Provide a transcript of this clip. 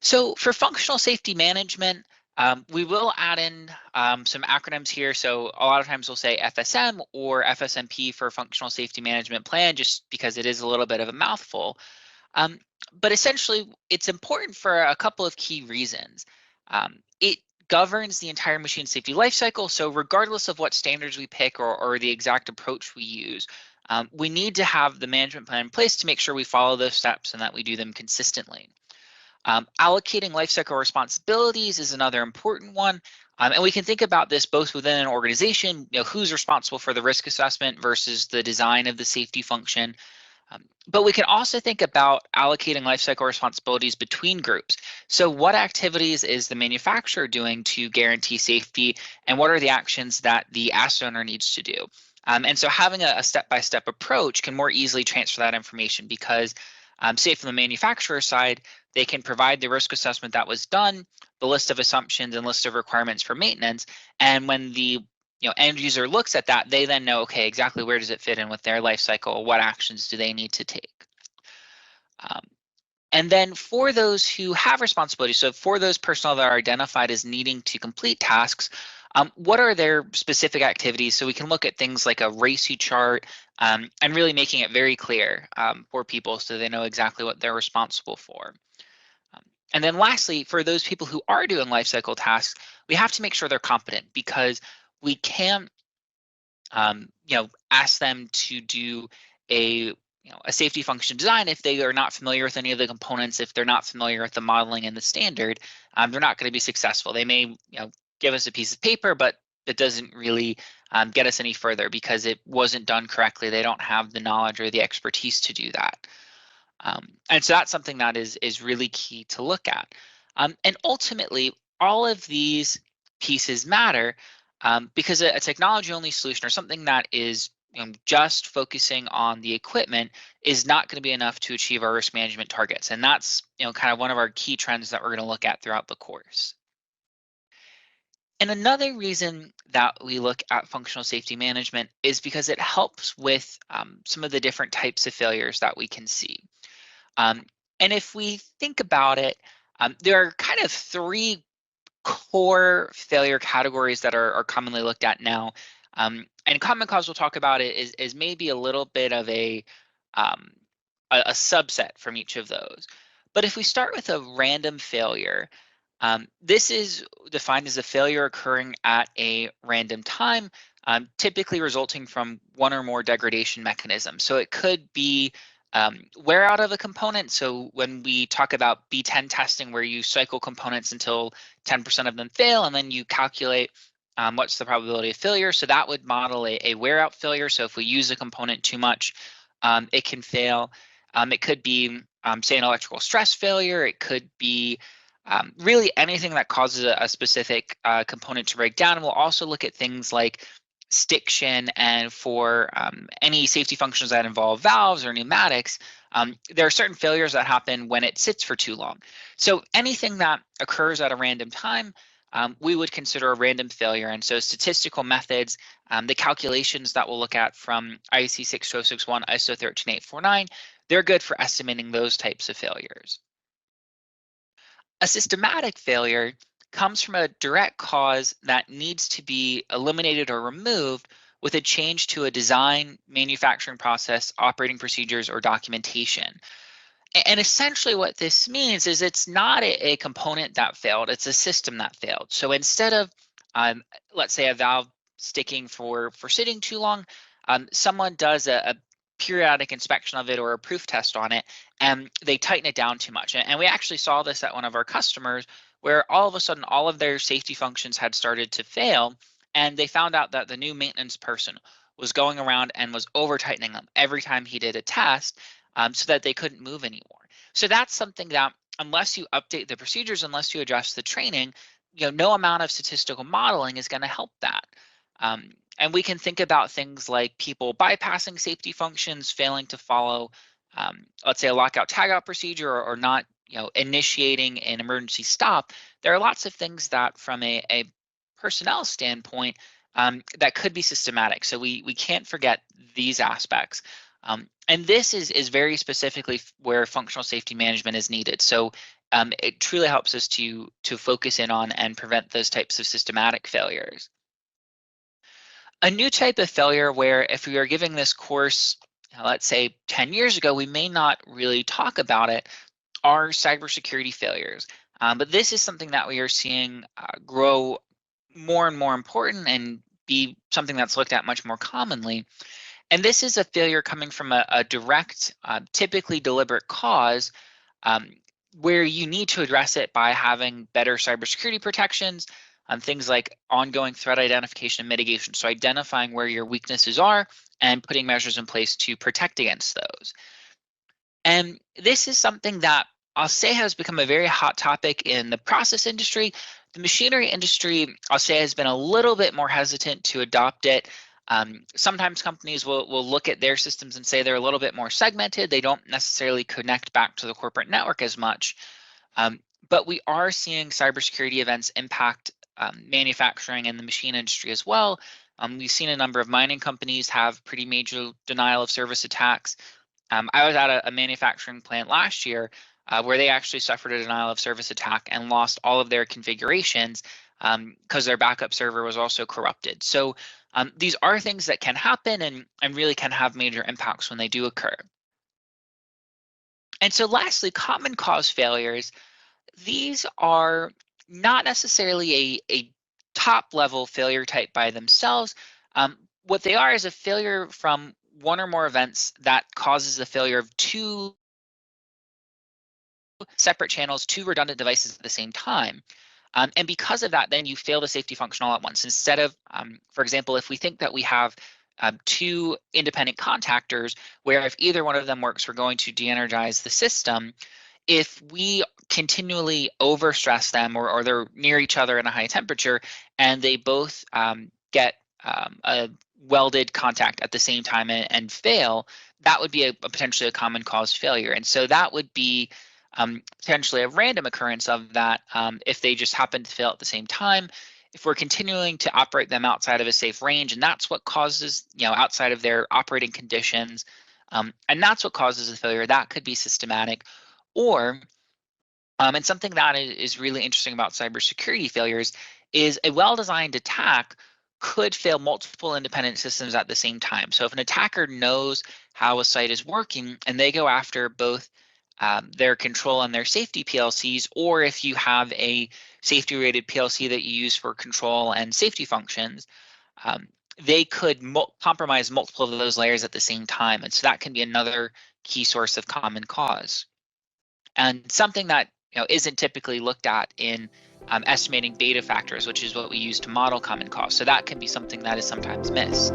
So for functional safety management, we will add in some acronyms here. So a lot of times we'll say FSM or FSMP for Functional Safety Management Plan, just because it is a little bit of a mouthful. Um, but essentially, it's important for a couple of key reasons. It governs the entire machine safety lifecycle. So regardless of what standards we pick or the exact approach we use, we need to have the management plan in place to make sure we follow those steps and that we do them consistently. Allocating lifecycle responsibilities is another important one. And we can think about this both within an organization, who's responsible for the risk assessment versus the design of the safety function. But we can also think about allocating lifecycle responsibilities between groups. So what activities is the manufacturer doing to guarantee safety, and what are the actions that the asset owner needs to do? And so having a step-by-step approach can more easily transfer that information because, say from the manufacturer side, they can provide the risk assessment that was done, the list of assumptions and list of requirements for maintenance, and when the end user looks at that, they then know, okay, exactly where does it fit in with their life cycle? What actions do they need to take? Um, and then for those who have responsibilities, so for those personnel that are identified as needing to complete tasks, what are their specific activities? So we can look at things like a RACI chart and really making it very clear for people so they know exactly what they're responsible for. And then lastly, for those people who are doing life cycle tasks, we have to make sure they're competent because we can't ask them to do a safety function design if they are not familiar with any of the components, if they're not familiar with the modeling and the standard, they're not going to be successful. They may give us a piece of paper, but it doesn't really get us any further because it wasn't done correctly. They don't have the knowledge or the expertise to do that. And so that's something that is really key to look at. And ultimately, all of these pieces matter because a technology-only solution or something that is just focusing on the equipment is not going to be enough to achieve our risk management targets. And that's kind of one of our key trends that we're going to look at throughout the course. And another reason that we look at functional safety management is because it helps with some of the different types of failures that we can see. Um, and if we think about it, there are kind of three core failure categories that are commonly looked at now. And common cause we'll talk about it is maybe a little bit of um, a subset from each of those. But if we start with a random failure, this is defined as a failure occurring at a random time, typically resulting from one or more degradation mechanisms. So it could be wear out of a component. So when we talk about B10 testing, where you cycle components until 10% of them fail, and then you calculate what's the probability of failure. So that would model a wear out failure. So if we use a component too much, it can fail. It could be, say, an electrical stress failure. It could be really anything that causes a specific component to break down. And we'll also look at things like stiction, and for any safety functions that involve valves or pneumatics, there are certain failures that happen when it sits for too long. So anything that occurs at a random time, we would consider a random failure. And so statistical methods, the calculations that we'll look at from IEC 62061, ISO 13849, they're good for estimating those types of failures. A systematic failure comes from a direct cause that needs to be eliminated or removed with a change to a design, manufacturing process, operating procedures, or documentation. And essentially what this means is it's not a component that failed, it's a system that failed. So instead of, let's say, a valve sticking for sitting too long, someone does a periodic inspection of it or a proof test on it, and they tighten it down too much. And we actually saw this at one of our customers where all of a sudden all of their safety functions had started to fail, and they found out that the new maintenance person was going around and was over tightening them every time he did a test, so that they couldn't move anymore. So that's something that unless you update the procedures, unless you adjust the training, no amount of statistical modeling is going to help that. And we can think about things like people bypassing safety functions, failing to follow, let's say, a lockout tagout procedure, or not, initiating an emergency stop. There are lots of things that, from a personnel standpoint, that could be systematic. So we can't forget these aspects. And this is very specifically where functional safety management is needed. So it truly helps us to focus in on and prevent those types of systematic failures. A new type of failure where if we are giving this course, let's say 10 years ago, we may not really talk about it, are cybersecurity failures. But this is something that we are seeing grow more and more important and be something that's looked at much more commonly. And this is a failure coming from a direct, typically deliberate cause, um, where you need to address it by having better cybersecurity protections, things like ongoing threat identification and mitigation. So identifying where your weaknesses are and putting measures in place to protect against those. And this is something that I'll say has become a very hot topic in the process industry. The machinery industry, I'll say, has been a little bit more hesitant to adopt it. Sometimes companies will look at their systems and say they're a little bit more segmented. They don't necessarily connect back to the corporate network as much. But we are seeing cybersecurity events impact manufacturing and the machine industry as well. We've seen a number of mining companies have pretty major denial of service attacks. I was at a manufacturing plant last year where they actually suffered a denial of service attack and lost all of their configurations because their backup server was also corrupted. So these are things that can happen and really can have major impacts when they do occur. And so lastly, common cause failures. These are not necessarily a top level failure type by themselves. What they are is a failure from one or more events that causes the failure of two separate channels, two redundant devices at the same time. And because of that, then you fail the safety function all at once. Instead of, for example, if we think that we have two independent contactors where if either one of them works, we're going to de-energize the system. If we continually overstress them or they're near each other in a high temperature and they both get a welded contact at the same time and fail, that would be a potentially a common cause failure. And so that would be potentially a random occurrence of that if they just happen to fail at the same time. If we're continuing to operate them outside of a safe range, and that's what causes, outside of their operating conditions, and that's what causes the failure, that could be systematic. Or, and something that is really interesting about cybersecurity failures is a well-designed attack could fail multiple independent systems at the same time. So if an attacker knows how a site is working and they go after both their control and their safety PLCs, or if you have a safety rated PLC that you use for control and safety functions, they could compromise multiple of those layers at the same time. And so that can be another key source of common cause. And something that isn't typically looked at in estimating beta factors, which is what we use to model common cause. So that can be something that is sometimes missed.